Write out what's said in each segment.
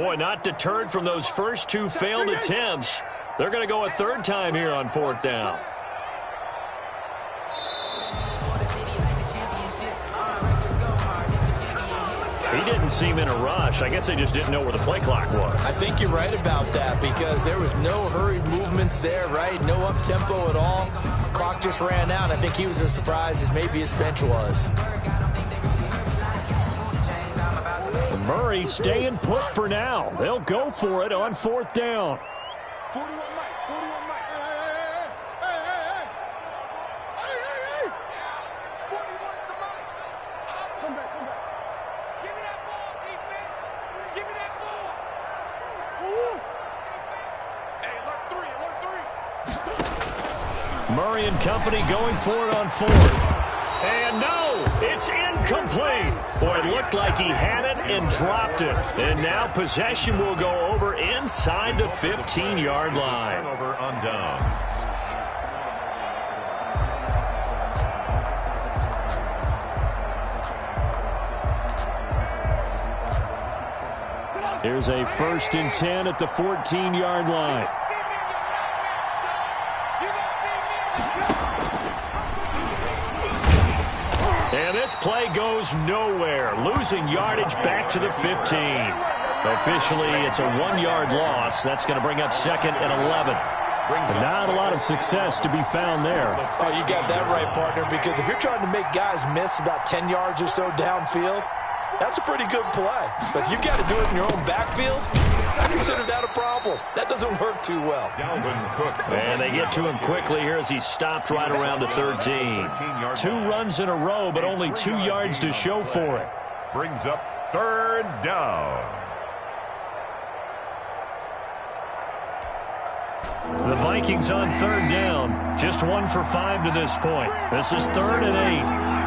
Boy, not deterred from those first two failed attempts. They're going to go a third time here on fourth down. He didn't seem in a rush. I guess they just didn't know where the play clock was. I think you're right about that because there was no hurried movements there, right? No up-tempo at all. Clock just ran out. I think he was as surprised as maybe his bench was. Murray staying put for now. They'll go for it on fourth down. 41 Mike, 41 Mike. Hey. 41's the Mike. Come back. Give me that ball, defense. Give me that ball. Woo. Hey, alert 3. Murray and company going for it on fourth. And no, it's incomplete. Boy, it looked like he had it and dropped it. And now possession will go over inside the 15-yard line. Turnover on downs. Here's a 1st and 10 at the 14-yard line. And this play goes nowhere, losing yardage back to the 15. Officially, it's a 1-yard loss. That's going to bring up 2nd and 11. Not a lot of success to be found there. Oh, you got that right, partner, because if you're trying to make guys miss about 10 yards or so downfield, that's a pretty good play. But if you've got to do it in your own backfield, I consider that a problem. That doesn't work too well. And they get to him quickly here as he stopped right around the 13. 2 runs in a row, but only 2 yards to show for it. Brings up 3rd down. The Vikings on 3rd down. Just 1 for 5 to this point. This is 3rd and 8.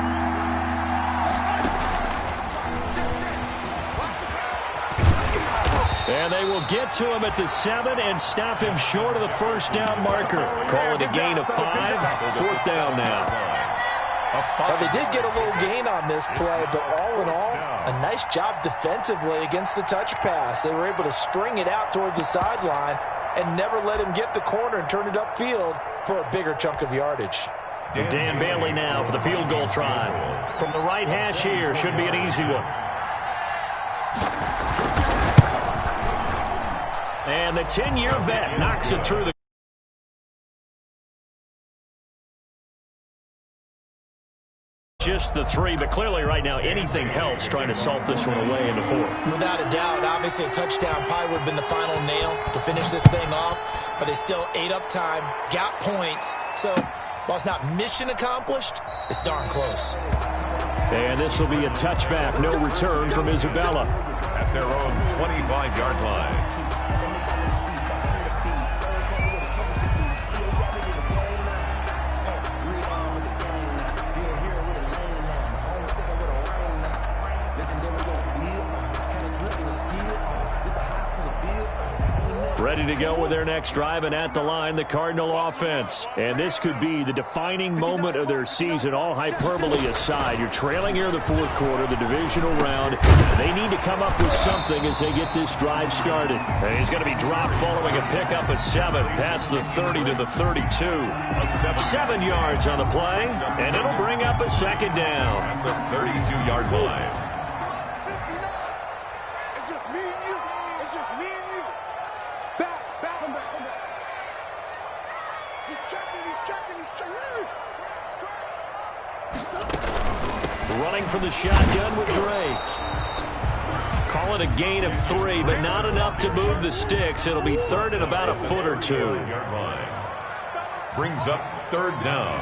And they will get to him at the 7 and stop him short of the 1st down marker. Call it a gain of 5. 4th down now. Well, they did get a little gain on this play, but all in all, a nice job defensively against the touch pass. They were able to string it out towards the sideline and never let him get the corner and turn it upfield for a bigger chunk of yardage. Dan Bailey now for the field goal try. From the right hash here, should be an easy one. And the 10-year vet knocks it through the just the 3, but clearly right now anything helps trying to salt this one away into 4. Without a doubt, obviously a touchdown probably would have been the final nail to finish this thing off, but it's still ate up time, got points, so while it's not mission accomplished, it's darn close. And this will be a touchback, no return from Isabella. At their own 25-yard line. Ready to go with their next drive, and at the line, the Cardinal offense. And this could be the defining moment of their season, all hyperbole aside. You're trailing here in the 4th quarter, the divisional round. They need to come up with something as they get this drive started. And he's going to be dropped following a pickup of 7 past the 30 to the 32. 7 yards on the play, and it'll bring up a 2nd down. At the 32-yard line. It's just me and you. It's just me and you. Come back. He's checking. Running from the shotgun with Drake. Call it a gain of 3, but not enough to move the sticks. It'll be 3rd and about a foot or 2. Brings up 3rd down.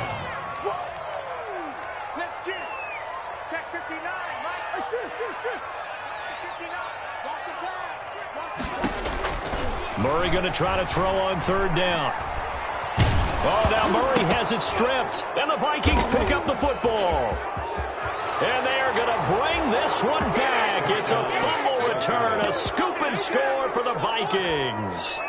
Let's get it. Check 59, Mike. Shoot. 59. Lost the flag. Murray going to try to throw on 3rd down. Oh, now Murray has it stripped, and the Vikings pick up the football. And they are going to bring this one back. It's a fumble return, a scoop and score for the Vikings.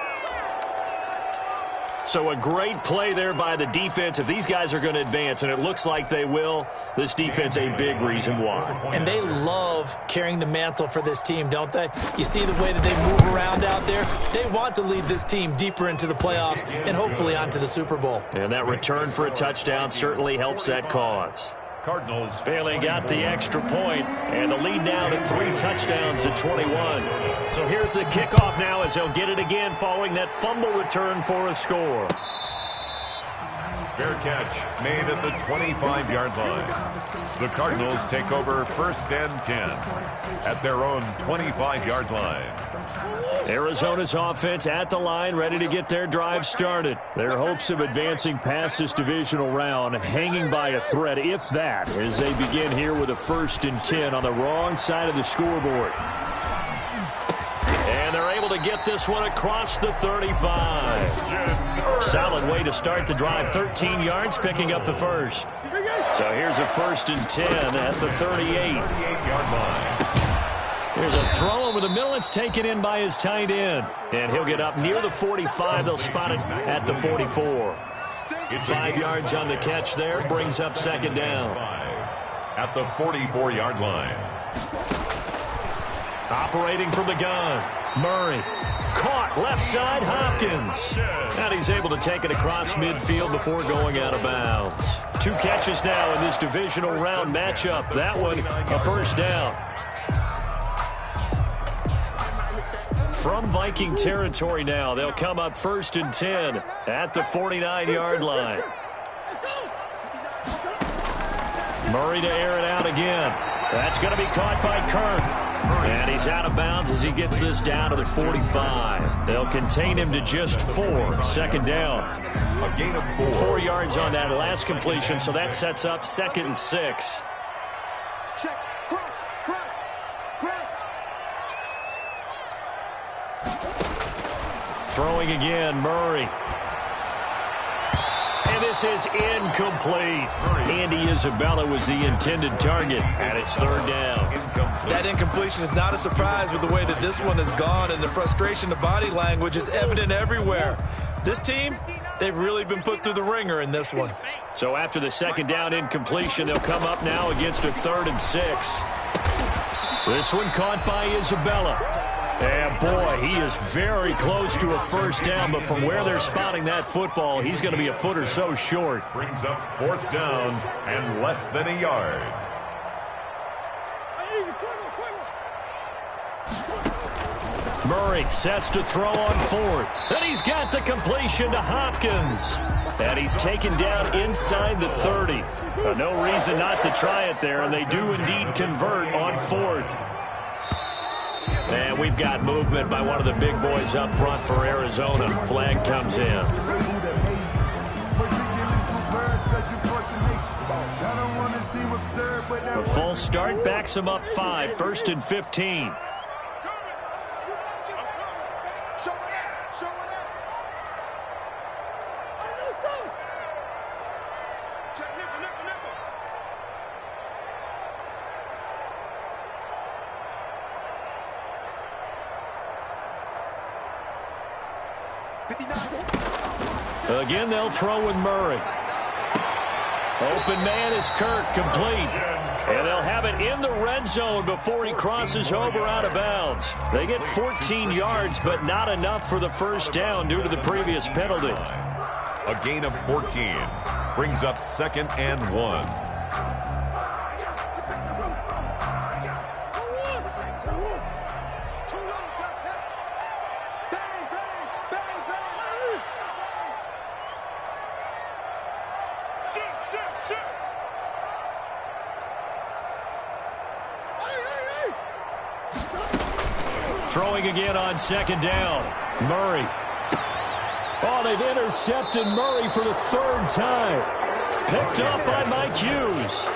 So a great play there by the defense. If these guys are going to advance, and it looks like they will, this defense a big reason why. And they love carrying the mantle for this team, don't they? You see the way that they move around out there? They want to lead this team deeper into the playoffs and hopefully onto the Super Bowl. And that return for a touchdown certainly helps that cause. Cardinals. Bailey got the extra point, and the lead now to 3 touchdowns at 21. So here's the kickoff now as they'll get it again following that fumble return for a score. Fair catch made at the 25-yard line. The Cardinals take over 1st and 10 at their own 25-yard line. Arizona's offense at the line, ready to get their drive started. Their hopes of advancing past this divisional round hanging by a thread, if that, as they begin here with a 1st and 10 on the wrong side of the scoreboard. And they're able to get this one across the 35. Solid way to start the drive. 13 yards, picking up the first. So here's a 1st and 10 at the 38-yard line. There's a throw over the middle. It's taken in by his tight end. And he'll get up near the 45. They'll spot it at the 44. 5 yards on the catch there. Brings up 2nd down. At the 44-yard line. Operating from the gun. Murray. Caught left side. Hopkins. And he's able to take it across midfield before going out of bounds. 2 catches now in this divisional round matchup. That one a 1st down. From Viking territory now, they'll come up 1st and 10 at the 49-yard line. Murray to air it out again. That's going to be caught by Kirk. And he's out of bounds as he gets this down to the 45. They'll contain him to just 4. 2nd down. A gain of 4. 4 yards on that last completion, so that sets up 2nd and 6. Check. Cross. Throwing again, Murray. And this is incomplete. Andy Isabella was the intended target, and it's 3rd down. That incompletion is not a surprise with the way that this one has gone, and the frustration, the body language is evident everywhere. This team, they've really been put through the ringer in this one. So after the 2nd down incompletion, they'll come up now against a 3rd and 6. This one caught by Isabella. And boy, he is very close to a 1st down, but from where they're spotting that football, he's going to be a foot or so short. Brings up 4th down and less than a yard. Murray sets to throw on 4th. And he's got the completion to Hopkins. And he's taken down inside the 30. No reason not to try it there, and they do indeed convert on 4th. And we've got movement by one of the big boys up front for Arizona. Flag comes in. A false start backs him up 5. 1st and 15. Again, they'll throw with Murray. Open man is Kirk, complete. And they'll have it in the red zone before he crosses over out of bounds. They get 14 yards, but not enough for the 1st down due to the previous penalty. A gain of 14 brings up 2nd and 1. Throwing again on 2nd down. Murray. Oh, they've intercepted Murray for the 3rd time. Picked up by Mike Hughes.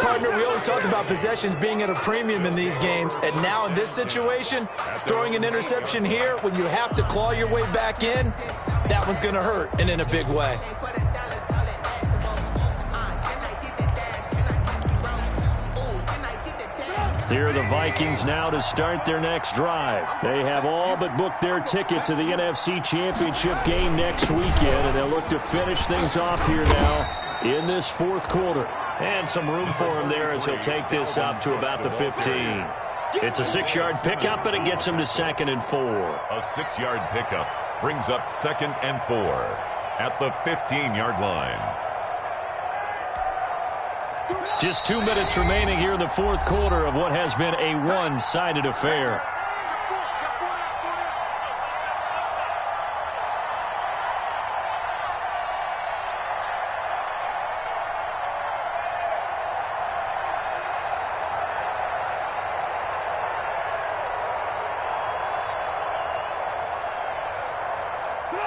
Partner, we always talk about possessions being at a premium in these games, and now in this situation, throwing an interception here when you have to claw your way back in, that one's going to hurt, and in a big way. Here are the Vikings now to start their next drive. They have all but booked their ticket to the NFC Championship game next weekend, and they'll look to finish things off here now in this fourth quarter. And some room for him there as he'll take this up to about the 15. It's a 6-yard pickup, and it gets him to 2nd and 4. A 6-yard pickup brings up 2nd and 4 at the 15-yard line. Just 2 minutes remaining here in the fourth quarter of what has been a one-sided affair.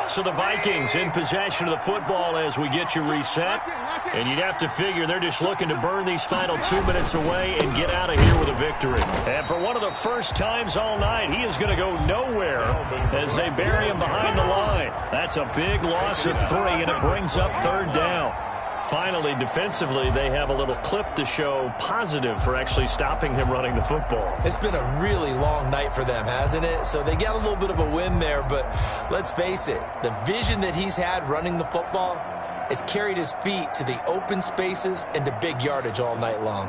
So the Vikings in possession of the football as we get you reset. And you'd have to figure they're just looking to burn these final 2 minutes away and get out of here with a victory. And for one of the first times all night, he is going to go nowhere as they bury him behind the line. That's a big loss of 3, and it brings up 3rd down. Finally, defensively, they have a little clip to show positive for actually stopping him running the football. It's been a really long night for them, hasn't it? So they got a little bit of a win there, but let's face it, the vision that he's had running the football has carried his feet to the open spaces and to big yardage all night long.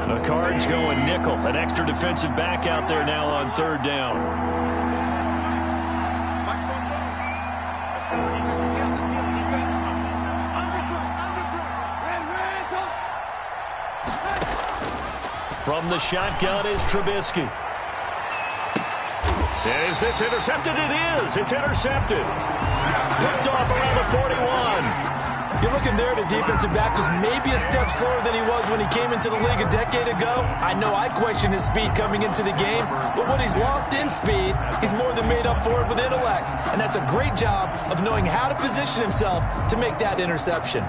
The Cards going nickel. An extra defensive back out there now on 3rd down. From the shotgun is Trubisky. Is this intercepted? It is. It's intercepted. Picked off around the 41. You're looking there at a defensive back who's maybe a step slower than he was when he came into the league a decade ago. I know I questioned his speed coming into the game, but what he's lost in speed, he's more than made up for it with intellect. And that's a great job of knowing how to position himself to make that interception.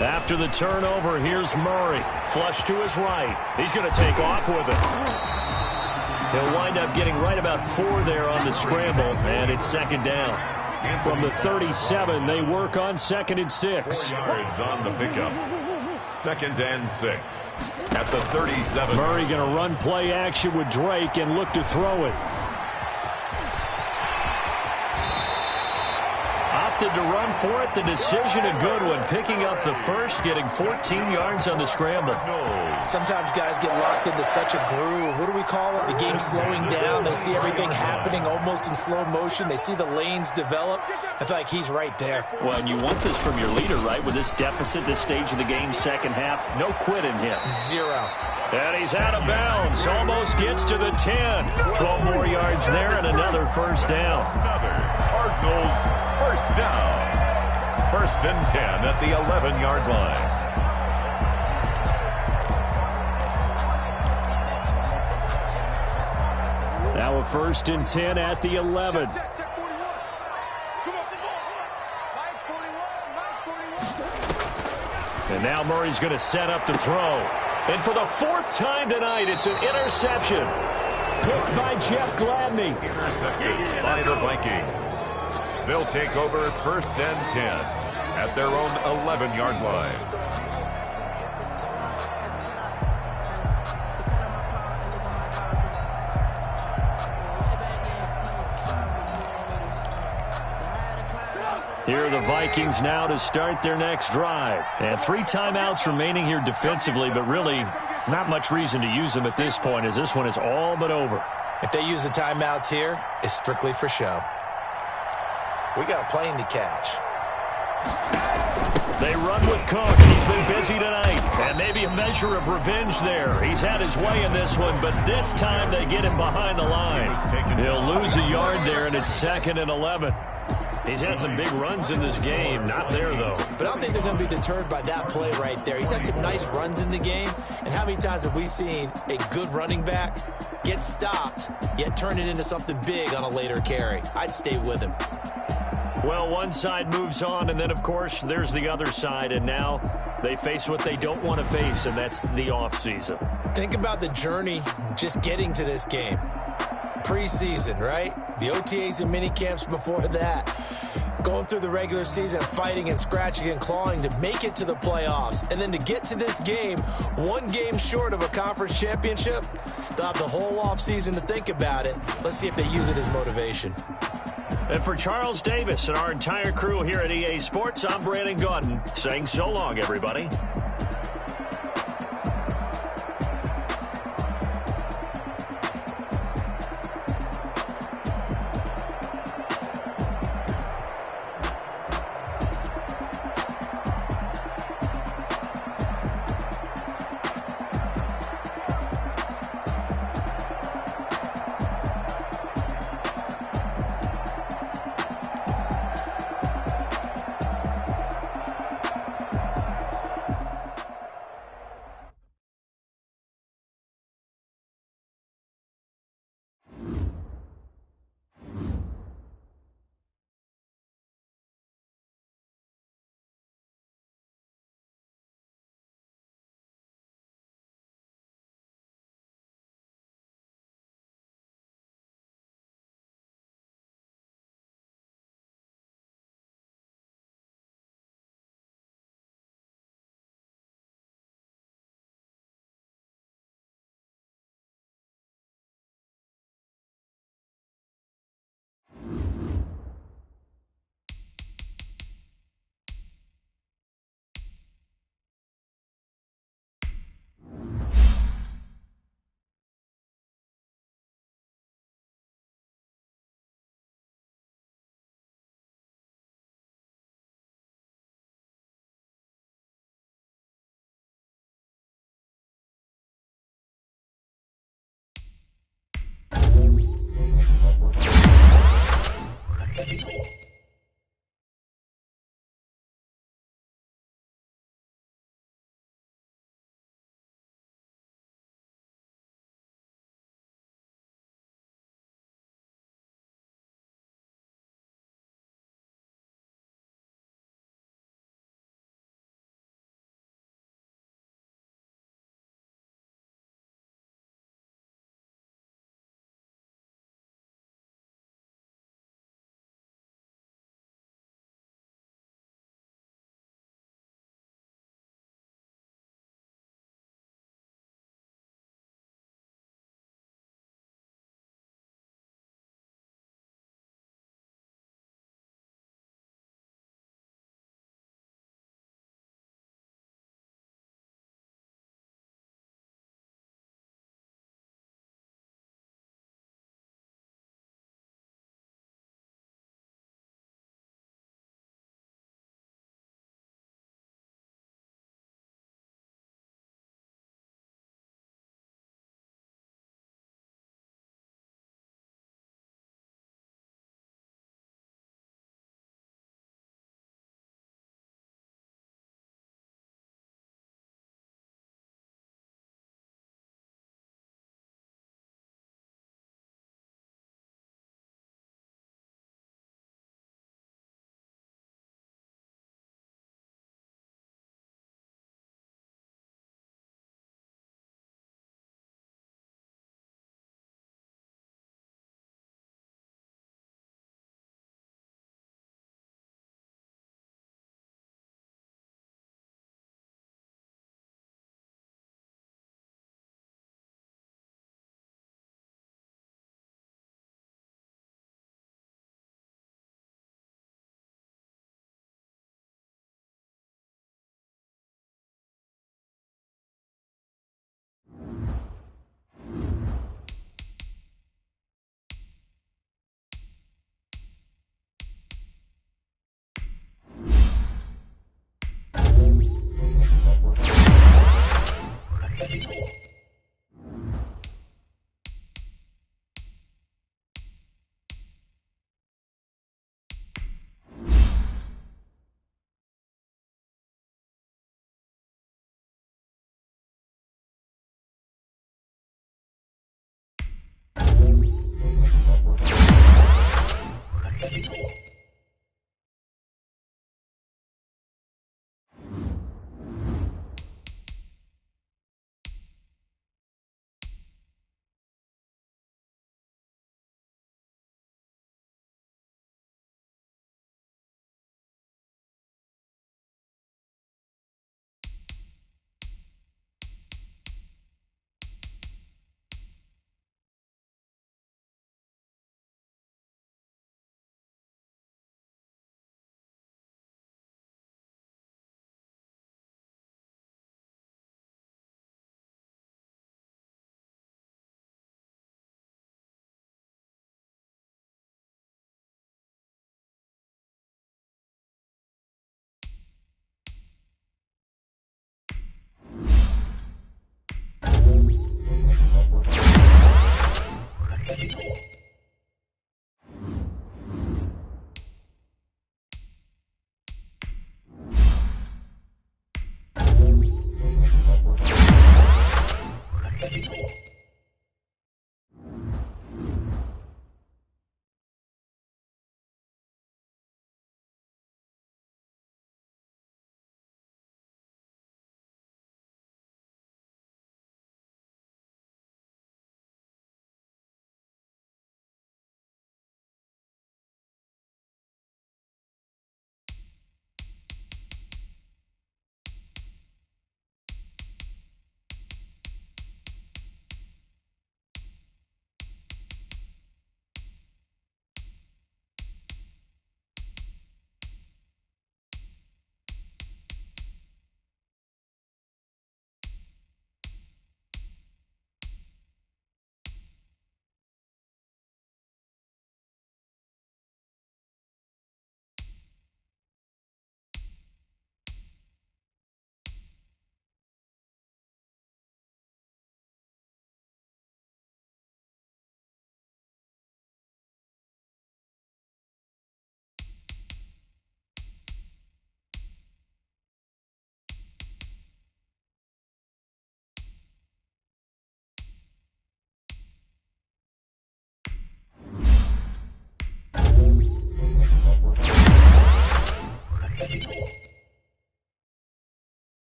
After the turnover, here's Murray. Flush to his right. He's going to take off with it. He'll wind up getting right about 4 there on the scramble, and it's 2nd down. From the 37, they work on 2nd and 6. 4 yards on the pickup. 2nd and 6 at the 37. Murray going to run play action with Drake and look to throw it. Opted to run for it. The decision a good one. Picking up the first, getting 14 yards on the scramble. Sometimes guys get locked into such a groove. What do we call it? The game's slowing down. They see everything happening almost in slow motion. They see the lanes develop. I feel like he's right there. Well, and you want this from your leader, right? With this deficit, this stage of the game, second half, no quit in him. 0. And he's out of bounds. Almost gets to the 10. 12 more yards there and another first down. Cardinals first down. 1st and 10 at the 11-yard line. Now a 1st and 10 at the 11. And now Murray's going to set up to throw. And for the 4th time tonight, it's an interception. Picked by Jeff Gladney. Intercepted by the Vikings. They'll take over 1st and 10 at their own 11-yard line. Here are the Vikings now to start their next drive. And 3 timeouts remaining here defensively, but really not much reason to use them at this point as this one is all but over. If they use the timeouts here, it's strictly for show. We got a plane to catch. They run with Cook. He's been busy tonight. And maybe a measure of revenge there. He's had his way in this one, but this time they get him behind the line. He'll lose a yard there, and it's 2nd and 11. He's had some big runs in this game. Not there, though. But I don't think they're going to be deterred by that play right there. He's had some nice runs in the game. And how many times have we seen a good running back get stopped, yet turn it into something big on a later carry? I'd stay with him. Well, one side moves on, and then, of course, there's the other side. And now they face what they don't want to face, and that's the offseason. Think about the journey just getting to this game. Preseason, right? The OTAs and mini camps before that. Going through the regular season, fighting and scratching and clawing to make it to the playoffs. And then to get to this game, one game short of a conference championship, they'll have the whole offseason to think about it. Let's see if they use it as motivation. And for Charles Davis and our entire crew here at EA Sports, I'm Brandon Gaudin saying so long, everybody.